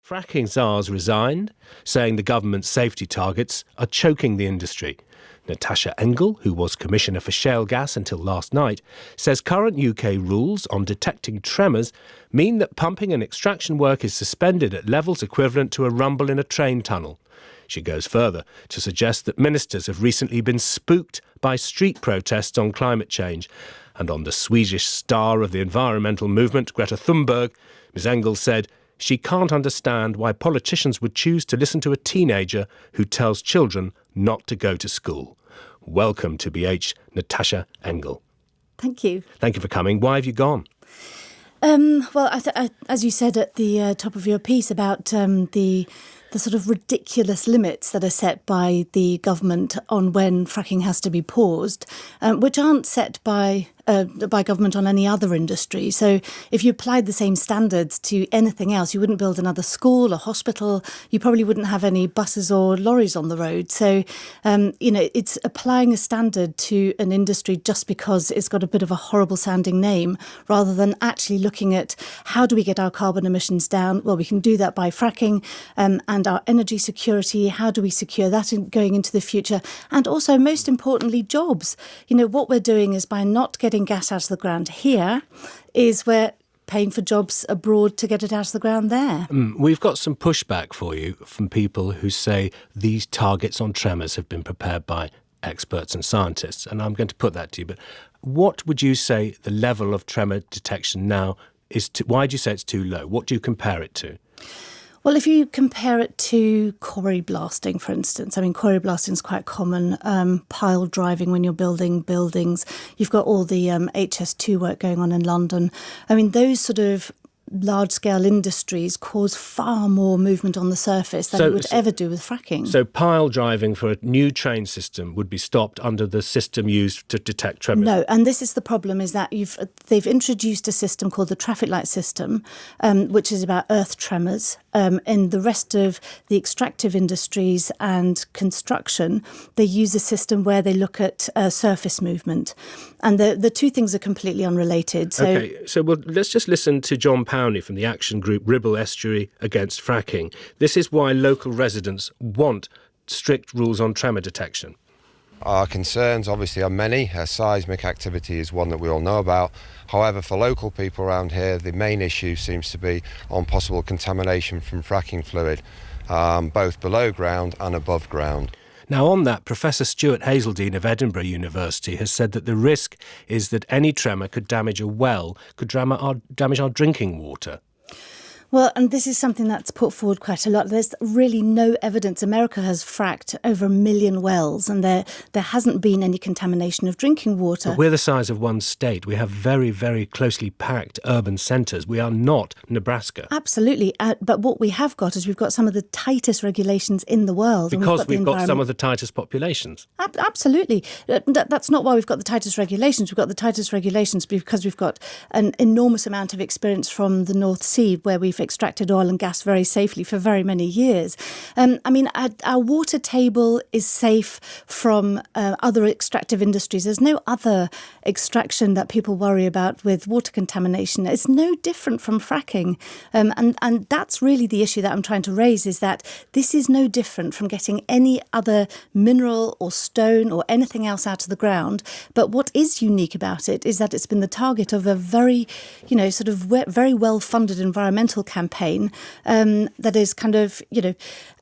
Fracking czars resigned, saying the government's safety targets are choking the industry. Natascha Engel, who was Commissioner for Shale Gas until last night, says current UK rules on detecting tremors mean that pumping and extraction work is suspended at levels equivalent to a rumble in a train tunnel. She goes further to suggest that ministers have recently been spooked by street protests on climate change. And on the Swedish star of the environmental movement, Greta Thunberg, Ms Engel said she can't understand why politicians would choose to listen to a teenager who tells children not to go to school. Welcome to BH, Natascha Engel. Thank you. Thank you for coming. Why have you gone? Well, as you said at the top of your piece about the sort of ridiculous limits that are set by the government on when fracking has to be paused, which aren't set by government on any other industry. So if you applied the same standards to anything else, you wouldn't build another school or hospital. You probably wouldn't have any buses or lorries on the road. So, it's applying a standard to an industry just because it's got a bit of a horrible sounding name, rather than actually looking at how do we get our carbon emissions down? Well, we can do that by fracking and our energy security. How do we secure that going into the future? And also, most importantly, jobs. What we're doing is by not getting gas out of the ground here is we're paying for jobs abroad to get it out of the ground there. We've got some pushback for you from people who say these targets on tremors have been prepared by experts and scientists, and I'm going to put that to you. But what would you say the level of tremor detection now is? Why do you say it's too low? What do you compare it to? Well, if you compare it to quarry blasting, for instance, quarry blasting is quite common, pile driving when you're building buildings. You've got all the HS2 work going on in London. Those sort of large-scale industries cause far more movement on the surface than it would ever do with fracking. So pile driving for a new train system would be stopped under the system used to detect tremors? No, and this is the problem, is that they've introduced a system called the traffic light system, which is about earth tremors. In the rest of the extractive industries and construction, they use a system where they look at surface movement. And the two things are completely unrelated. So let's just listen to John Powney from the action group Ribble Estuary Against Fracking. This is why local residents want strict rules on tremor detection. Our concerns obviously are many. Seismic activity is one that we all know about. However, for local people around here, the main issue seems to be on possible contamination from fracking fluid, both below ground and above ground. Now, on that, Professor Stuart Hazeldine of Edinburgh University has said that the risk is that any tremor could damage a well, could damage our drinking water. Well, and this is something that's put forward quite a lot. There's really no evidence. America has fracked over 1 million wells, and there hasn't been any contamination of drinking water. But we're the size of one state. We have very, very closely packed urban centres. We are not Nebraska. Absolutely. But what we have got is we've got some of the tightest regulations in the world. Because we've got some of the tightest populations. Absolutely. That's not why we've got the tightest regulations. We've got the tightest regulations because we've got an enormous amount of experience from the North Sea, where we've extracted oil and gas very safely for very many years. Our water table is safe from other extractive industries. There's no other extraction that people worry about with water contamination. It's no different from fracking. And that's really the issue that I'm trying to raise, is that this is no different from getting any other mineral or stone or anything else out of the ground. But what is unique about it is that it's been the target of a very, very well-funded environmental campaign that is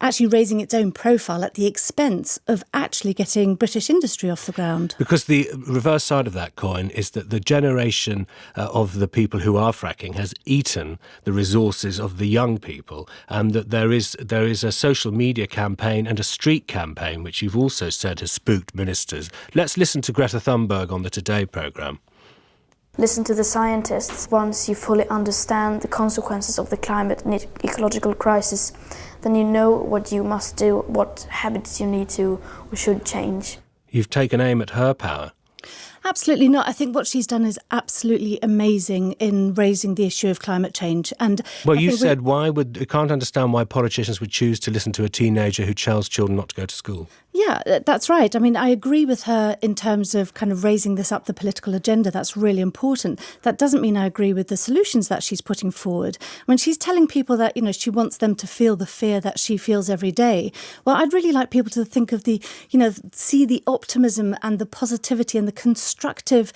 actually raising its own profile at the expense of actually getting British industry off the ground. Because the reverse side of that coin is that the generation of the people who are fracking has eaten the resources of the young people, and that there is a social media campaign and a street campaign, which you've also said has spooked ministers. Let's listen to Greta Thunberg on the Today programme. Listen to the scientists. Once you fully understand the consequences of the climate and ecological crisis, then you know what you must do, what habits you need to or should change. You've taken aim at her power. Absolutely not. I think what she's done is absolutely amazing in raising the issue of climate change. And you said you can't understand why politicians would choose to listen to a teenager who tells children not to go to school. Yeah, that's right. I mean, I agree with her in terms of kind of raising this up the political agenda. That's really important. That doesn't mean I agree with the solutions that she's putting forward. When she's telling people that, she wants them to feel the fear that she feels every day, well, I'd really like people to think of see the optimism and the positivity and the constructive,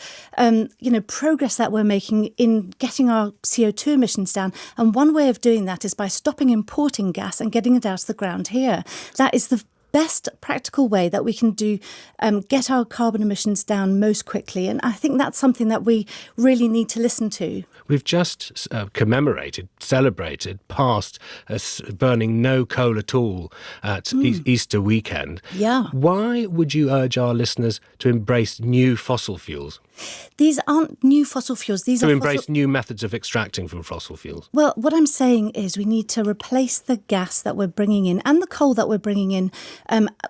progress that we're making in getting our CO2 emissions down. And one way of doing that is by stopping importing gas and getting it out of the ground here. That is the best practical way that we can do get our carbon emissions down most quickly. And I think that's something that we really need to listen to. We've just celebrated past burning no coal at all at Easter weekend. Yeah. Why would you urge our listeners to embrace new fossil fuels? These aren't new fossil fuels. These are embrace new methods of extracting from fossil fuels. Well, what I'm saying is we need to replace the gas that we're bringing in and the coal that we're bringing in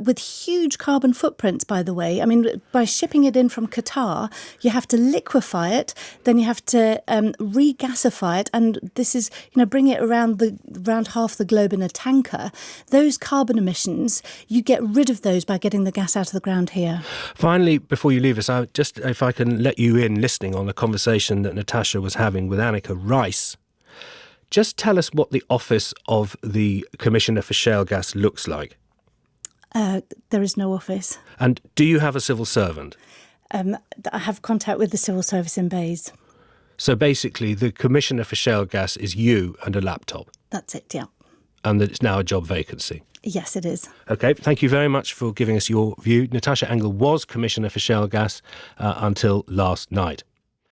with huge carbon footprints, by the way. I mean, by shipping it in from Qatar, you have to liquefy it, then you have to regasify it, and this is, bring it around half the globe in a tanker. Those carbon emissions, you get rid of those by getting the gas out of the ground here. Finally, before you leave us, if I can let you in listening on a conversation that Natascha was having with Annika Rice, just tell us what the office of the Commissioner for Shale Gas looks like. There is no office. And do you have a civil servant? I have contact with the civil service in Bays. So basically, the Commissioner for Shale Gas is you and a laptop? That's it, yeah. And that it's now a job vacancy? Yes, it is. OK, thank you very much for giving us your view. Natascha Engel was Commissioner for Shale Gas until last night.